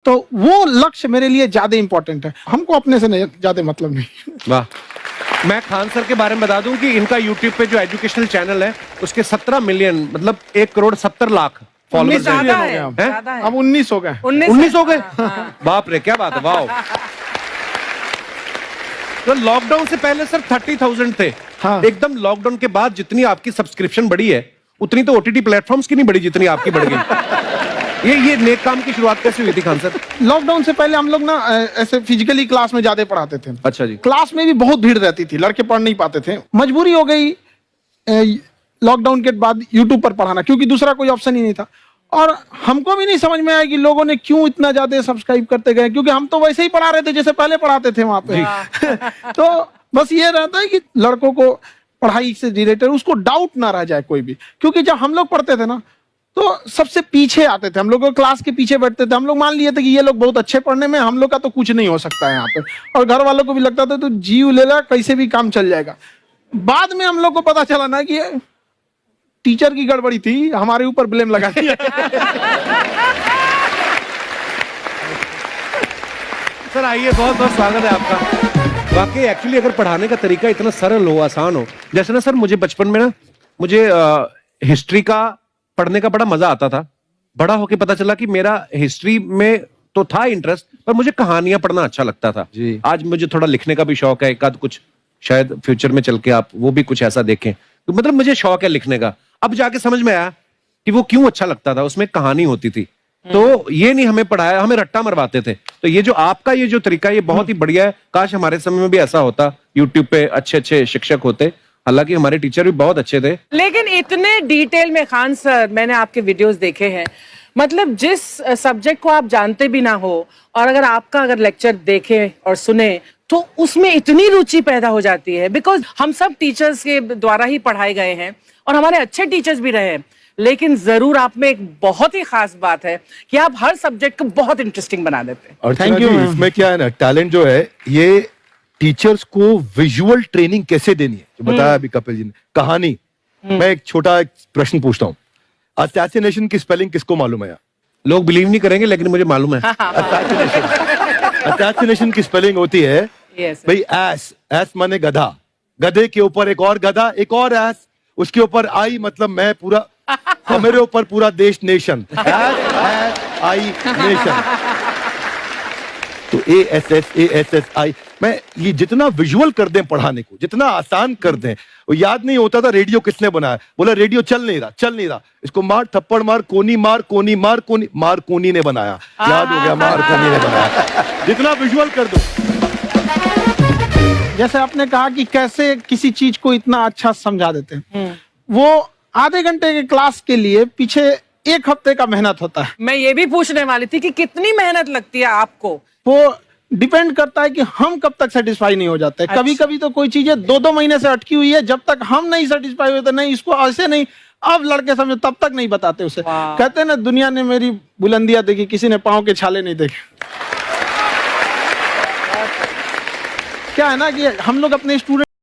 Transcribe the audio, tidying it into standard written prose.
तो वो लक्ष्य मेरे लिए ज्यादा इंपॉर्टेंट है, हमको अपने से नहीं ज्यादा मतलब नहीं। वाह। मैं खान सर के बारे में बता दूं कि इनका यूट्यूब पे जो एजुकेशनल चैनल है उसके 17 मिलियन मतलब 1,70,00,000 फॉलोअर्स ज्यादा हैं। है, हैं? ज्यादा है। अब 19 हो गए। 19 हो गए। बाप रे, क्या बात है, वाह। तो लॉकडाउन से पहले सर 30,000 थे। हाँ। एकदम लॉकडाउन के बाद जितनी आपकी सब्सक्रिप्शन बढ़ी है उतनी तो ओटीटी प्लेटफॉर्म्स की नहीं बढ़ी जितनी आपकी बढ़ गई। ये नेक काम की शुरुआत कैसे हुई थी खान सर? लॉकडाउन से पहले हम लोग ना ऐसे फिजिकली क्लास में ज्यादा पढ़ाते थे। अच्छा जी। क्लास में भी बहुत भीड़ रहती थी, लड़के पढ़ नहीं पाते थे। मजबूरी हो गई लॉकडाउन के बाद यूट्यूब पर पढ़ाना, क्योंकि दूसरा कोई ऑप्शन ही नहीं था। और हमको भी नहीं समझ में आया कि लोगों ने क्यों इतना ज्यादा सब्सक्राइब करते गए, क्योंकि हम तो वैसे ही पढ़ा रहे थे जैसे पहले पढ़ाते थे वहां पे। तो बस ये रहता है कि लड़कों को पढ़ाई से रिलेटेड उसको डाउट ना रह जाए कोई भी, क्योंकि जब हम लोग पढ़ते थे ना तो सबसे पीछे आते थे, हम लोग क्लास के पीछे बैठते थे। हम लोग मान लिए थे कि ये लोग बहुत अच्छे पढ़ने में, हम लोग का तो कुछ नहीं हो सकता है यहाँ पे। और घर वालों को भी लगता था तो जीव ले ला, कैसे भी काम चल जाएगा। बाद में हम लोग को पता चला ना कि टीचर की गड़बड़ी थी, हमारे ऊपर ब्लेम लगा दिया। सर आइए, बहुत बहुत स्वागत है आपका। वाकई एक्चुअली अगर पढ़ाने का तरीका इतना सरल हो, आसान हो, जैसे ना सर मुझे बचपन में ना मुझे हिस्ट्री का पढ़ने का बड़ा मजा आता था। बड़ा होके पता चला कि मेरा हिस्ट्री में तो था इंटरेस्ट, पर मुझे कहानियां पढ़ना अच्छा लगता था जी। आज मुझे थोड़ा लिखने का भी शौक है, एक आध कुछ शायद फ्यूचर में चल के आप वो भी कुछ ऐसा देखें। तो मतलब मुझे शौक है लिखने का। अब जाके समझ में आया कि वो क्यों अच्छा लगता था, उसमें कहानी होती थी। तो ये नहीं हमें पढ़ाया, हमें रट्टा मरवाते थे। तो ये जो आपका ये जो तरीका है ये बहुत ही बढ़िया है। काश हमारे समय में भी ऐसा होता, यूट्यूब पे अच्छे अच्छे शिक्षक होते। हालांकि हमारे टीचर भी बहुत अच्छे थे। लेकिन इतने डिटेल में खान सर, मैंने आपके वीडियोस देखे हैं, मतलब जिस सब्जेक्ट को आप जानते भी ना हो और अगर लेक्चर देखें और सुने तो उसमें इतनी रुचि पैदा हो जाती है। बिकॉज हम सब टीचर्स के द्वारा ही पढ़ाए गए हैं और हमारे अच्छे टीचर्स भी रहे हैं, लेकिन जरूर आप में एक बहुत ही खास बात है कि आप हर सब्जेक्ट को बहुत इंटरेस्टिंग बना देते हैं। और Thank you, ma'am. इसमें क्या है ना, टैलेंट जो है ये टीचर्स को विजुअल ट्रेनिंग कैसे देनी है, जो बताया अभी कपिल जी ने। कहानी, मैं एक छोटा प्रश्न पूछता हूँ, असैसिनेशन की स्पेलिंग किसको मालूम है यहाँ? लोग बिलीव नहीं करेंगे लेकिन मुझे मालूम है। असैसिनेशन की स्पेलिंग होती है Yes. भाई एस माने गधा, गधे के ऊपर एक और गधा, एक और एस, उसके ऊपर आई मतलब मैं पूरा, और मेरे ऊपर पूरा देश नेशन, आई नेशन। तो ASSASSI, मैं ये जितना विजुअल कर दें पढ़ाने को, जितना आसान कर दें। वो याद नहीं होता था रेडियो किसने बनाया, बोला रेडियो चल नहीं रहा, इसको मार थप्पड़ मार, कोनी मार, कोनी मार, कोनी मार, कोनी ने बनाया। याद हो गया, मार कोनी ने बनाया। जितना विजुअल कर दो। जैसे आपने कहा कि कैसे किसी चीज को इतना अच्छा समझा देते हैं, वो आधे घंटे के क्लास के लिए पीछे 1 हफ्ते का मेहनत होता है। मैं ये भी पूछने वाली थी कि कितनी मेहनत लगती है आपको। वो डिपेंड करता है कि हम कब तक सेटिस्फाई नहीं हो जाते। अच्छा। कभी कभी तो कोई चीजें 2-2 महीने से अटकी हुई है, जब तक हम नहीं सेटिस्फाई होते, नहीं इसको ऐसे नहीं, अब लड़के समझे तब तक नहीं बताते उसे। वाह। कहते हैं ना, दुनिया ने मेरी बुलंदियां देखी, किसी ने पाँव के छाले नहीं देखे। क्या है ना कि हम लोग अपने स्टूडेंट